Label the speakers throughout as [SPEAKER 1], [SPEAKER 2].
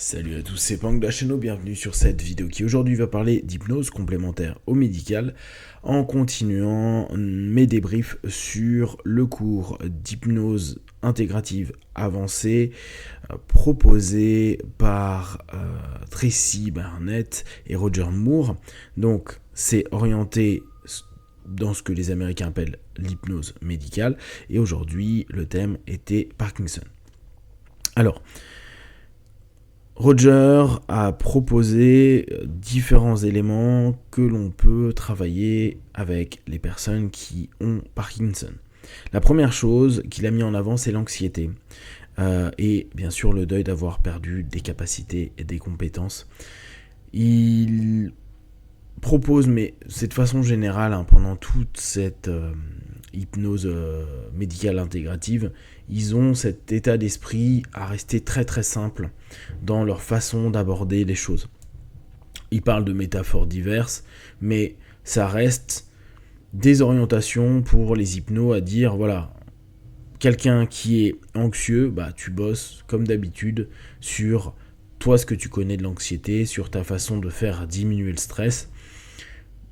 [SPEAKER 1] Salut à tous, c'est Pang de la chaîne, bienvenue sur cette vidéo qui aujourd'hui va parler d'hypnose complémentaire au médical en continuant mes débriefs sur le cours d'hypnose intégrative avancée proposé par Tracy Barnett et Roger Moore. Donc c'est orienté dans ce que les Américains appellent l'hypnose médicale et aujourd'hui le thème était Parkinson. Alors, Roger a proposé différents éléments que l'on peut travailler avec les personnes qui ont Parkinson. La première chose qu'il a mis en avant, c'est l'anxiété. Et bien sûr le deuil d'avoir perdu des capacités et des compétences. Il propose, mais c'est de façon générale, pendant toute cette hypnose médicale intégrative, ils ont cet état d'esprit à rester très très simple dans leur façon d'aborder les choses. Ils parlent de métaphores diverses, mais ça reste des orientations pour les hypnos à dire, voilà, quelqu'un qui est anxieux, tu bosses comme d'habitude sur toi, ce que tu connais de l'anxiété, sur ta façon de faire diminuer le stress,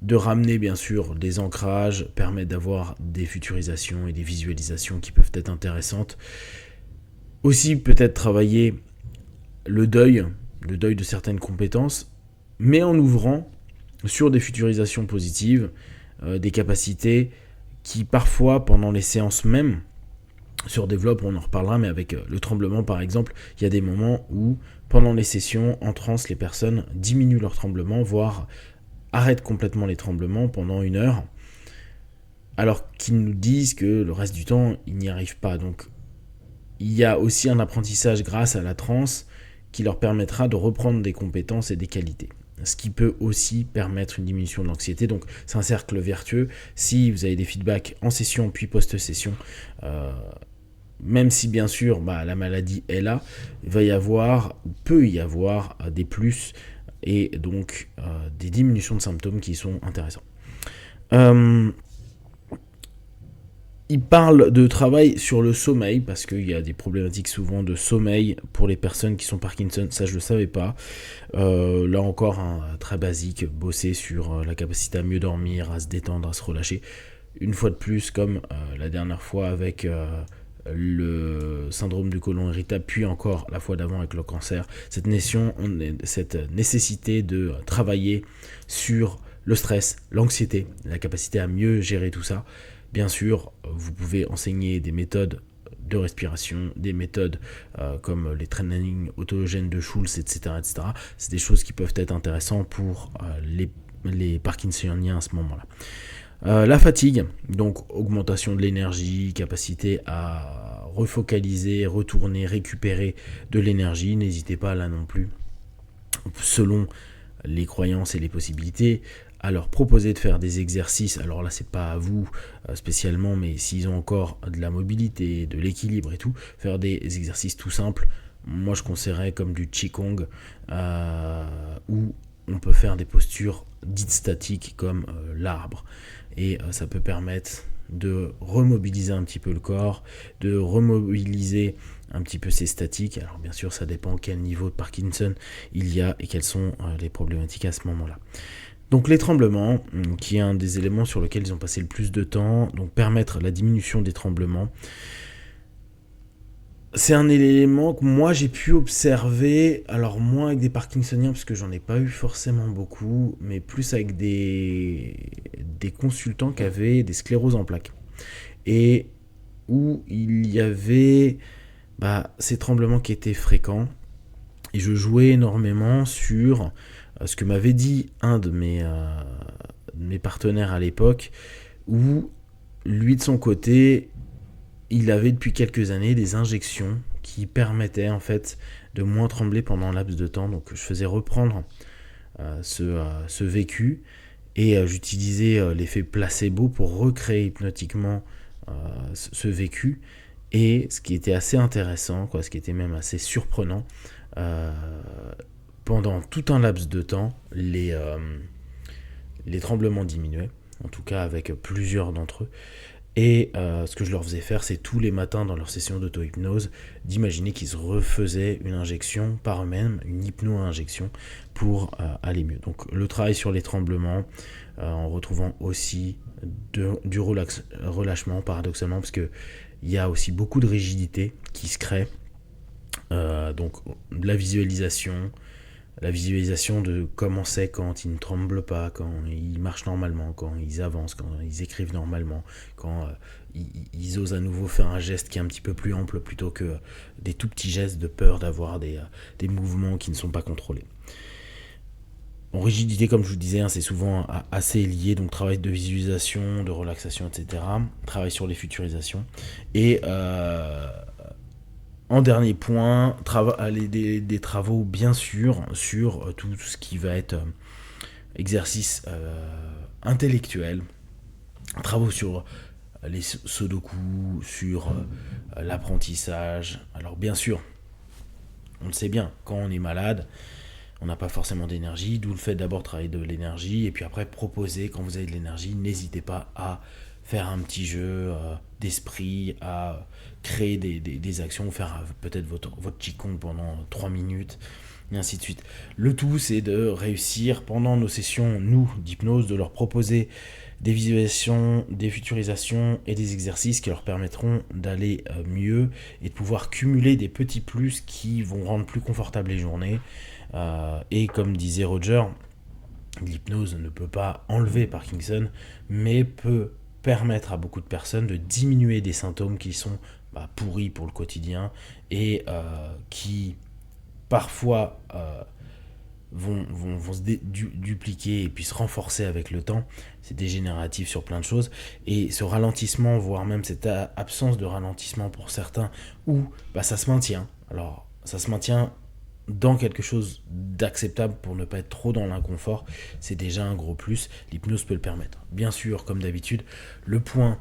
[SPEAKER 1] de ramener bien sûr des ancrages, permettre d'avoir des futurisations et des visualisations qui peuvent être intéressantes. Aussi peut-être travailler le deuil de certaines compétences, mais en ouvrant sur des futurisations positives, des capacités qui parfois pendant les séances même surdéveloppent, on en reparlera, mais avec le tremblement par exemple, il y a des moments où pendant les sessions en transe, les personnes diminuent leur tremblement, voire arrêtent complètement les tremblements pendant 1 heure, alors qu'ils nous disent que le reste du temps, ils n'y arrivent pas. Donc, il y a aussi un apprentissage grâce à la transe qui leur permettra de reprendre des compétences et des qualités. Ce qui peut aussi permettre une diminution de l'anxiété. Donc, c'est un cercle vertueux. Si vous avez des feedbacks en session puis post-session, même si bien sûr la maladie est là, peut y avoir des plus et donc des diminutions de symptômes qui sont intéressants. Il parle de travail sur le sommeil, parce qu'il y a des problématiques souvent de sommeil pour les personnes qui sont Parkinson, ça je ne le savais pas. Là encore, très basique, bosser sur la capacité à mieux dormir, à se détendre, à se relâcher. Une fois de plus, comme la dernière fois avec le syndrome du côlon irritable, puis encore la fois d'avant avec le cancer, cette nécessité de travailler sur le stress, l'anxiété, la capacité à mieux gérer tout ça. Bien sûr, vous pouvez enseigner des méthodes de respiration, des méthodes comme les trainings autogènes de Schulz, etc., etc. C'est des choses qui peuvent être intéressantes pour les Parkinsoniens à ce moment-là. La fatigue, donc augmentation de l'énergie, capacité à refocaliser, retourner, récupérer de l'énergie. N'hésitez pas là non plus, selon les croyances et les possibilités, à leur proposer de faire des exercices. Alors là, c'est pas à vous spécialement, mais s'ils ont encore de la mobilité, de l'équilibre et tout, faire des exercices tout simples. Moi, je conseillerais comme du Qigong, où on peut faire des postures dites statiques comme l'arbre. Et ça peut permettre de remobiliser un petit peu le corps, de remobiliser un petit peu ses statiques. Alors bien sûr, ça dépend quel niveau de Parkinson il y a et quelles sont les problématiques à ce moment-là. Donc les tremblements, qui est un des éléments sur lesquels ils ont passé le plus de temps, donc permettre la diminution des tremblements. C'est un élément que moi j'ai pu observer, alors moins avec des Parkinsoniens parce que j'en ai pas eu forcément beaucoup, mais plus avec des consultants qui avaient des scléroses en plaques. Et où il y avait ces tremblements qui étaient fréquents. Et je jouais énormément sur ce que m'avait dit un de mes partenaires à l'époque, où lui de son côté, il avait depuis quelques années des injections qui permettaient en fait de moins trembler pendant un laps de temps. Donc je faisais reprendre ce vécu et j'utilisais l'effet placebo pour recréer hypnotiquement ce vécu. Et ce qui était assez intéressant, ce qui était même assez surprenant, pendant tout un laps de temps, les tremblements diminuaient, en tout cas avec plusieurs d'entre eux. Et ce que je leur faisais faire, c'est tous les matins dans leur session d'auto-hypnose, d'imaginer qu'ils se refaisaient une injection par eux-mêmes, une hypno-injection, pour aller mieux. Donc le travail sur les tremblements, en retrouvant aussi du relâchement, paradoxalement, parce qu'il y a aussi beaucoup de rigidité qui se crée. Donc la visualisation de comment c'est quand ils ne tremblent pas, quand ils marchent normalement, quand ils avancent, quand ils écrivent normalement, quand ils osent à nouveau faire un geste qui est un petit peu plus ample plutôt que des tout petits gestes de peur d'avoir des mouvements qui ne sont pas contrôlés. En rigidité, comme je vous disais, c'est souvent assez lié, donc travail de visualisation, de relaxation, etc. Travail sur les futurisations. Et en dernier point, des travaux bien sûr sur tout ce qui va être exercice intellectuel, travaux sur les sudoku, sur l'apprentissage. Alors bien sûr, on le sait bien, quand on est malade, on n'a pas forcément d'énergie, d'où le fait d'abord travailler de l'énergie, et puis après proposer, quand vous avez de l'énergie, n'hésitez pas à faire un petit jeu d'esprit, à créer des actions, faire peut-être votre Qigong pendant 3 minutes, et ainsi de suite. Le tout, c'est de réussir, pendant nos sessions, nous, d'hypnose, de leur proposer des visualisations, des futurisations et des exercices qui leur permettront d'aller mieux et de pouvoir cumuler des petits plus qui vont rendre plus confortables les journées. Et comme disait Roger, l'hypnose ne peut pas enlever Parkinson, mais peut permettre à beaucoup de personnes de diminuer des symptômes qui sont pourris pour le quotidien et qui parfois vont se dupliquer et puis se renforcer avec le temps. C'est dégénératif sur plein de choses. Et ce ralentissement, voire même cette absence de ralentissement pour certains, où ça se maintient. Alors, ça se maintient dans quelque chose d'acceptable pour ne pas être trop dans l'inconfort, c'est déjà un gros plus. L'hypnose peut le permettre. Bien sûr, comme d'habitude, le point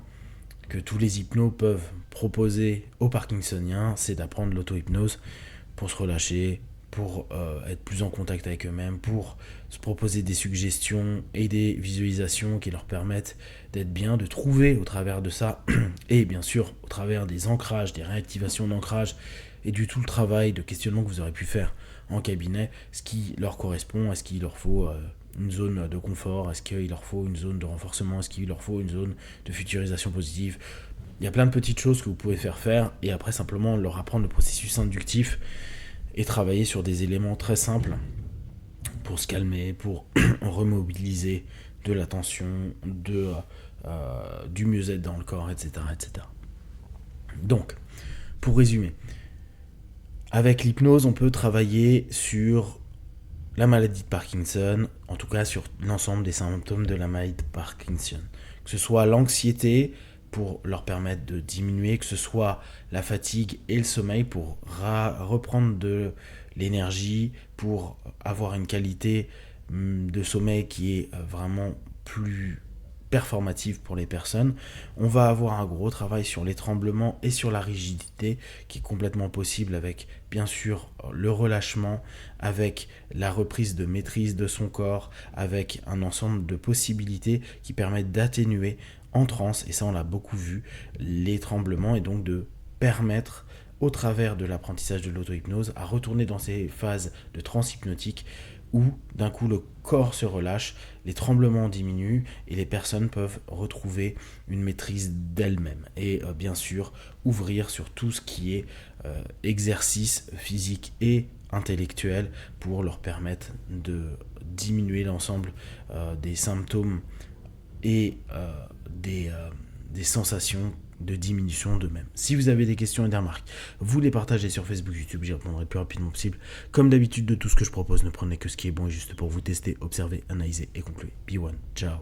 [SPEAKER 1] que tous les hypnos peuvent proposer aux Parkinsoniens, c'est d'apprendre l'auto-hypnose pour se relâcher, pour être plus en contact avec eux-mêmes, pour se proposer des suggestions et des visualisations qui leur permettent d'être bien, de trouver au travers de ça, et bien sûr au travers des ancrages, des réactivations d'ancrage, et du tout le travail de questionnement que vous aurez pu faire en cabinet, ce qui leur correspond, est-ce qu'il leur faut une zone de confort, est-ce qu'il leur faut une zone de renforcement, est-ce qu'il leur faut une zone de futurisation positive. Il y a plein de petites choses que vous pouvez faire, et après simplement leur apprendre le processus inductif et travailler sur des éléments très simples pour se calmer, pour remobiliser de la tension, du mieux-être dans le corps, etc., etc. Donc, pour résumer, avec l'hypnose, on peut travailler sur la maladie de Parkinson, en tout cas sur l'ensemble des symptômes de la maladie de Parkinson. Que ce soit l'anxiété pour leur permettre de diminuer, que ce soit la fatigue et le sommeil pour reprendre de l'énergie, pour avoir une qualité de sommeil qui est vraiment plus performative pour les personnes. On va avoir un gros travail sur les tremblements et sur la rigidité qui est complètement possible avec bien sûr le relâchement, avec la reprise de maîtrise de son corps, avec un ensemble de possibilités qui permettent d'atténuer en transe, et ça on l'a beaucoup vu, les tremblements, et donc de permettre au travers de l'apprentissage de l'auto-hypnose à retourner dans ces phases de transe hypnotique où d'un coup le corps se relâche, les tremblements diminuent et les personnes peuvent retrouver une maîtrise d'elles-mêmes. Et bien sûr, ouvrir sur tout ce qui est exercice physique et intellectuel pour leur permettre de diminuer l'ensemble des symptômes et des sensations de diminution d'eux-mêmes. Si vous avez des questions et des remarques, vous les partagez sur Facebook, YouTube, j'y répondrai le plus rapidement possible. Comme d'habitude, de tout ce que je propose, ne prenez que ce qui est bon et juste pour vous tester, observer, analyser et conclure. Be one, ciao.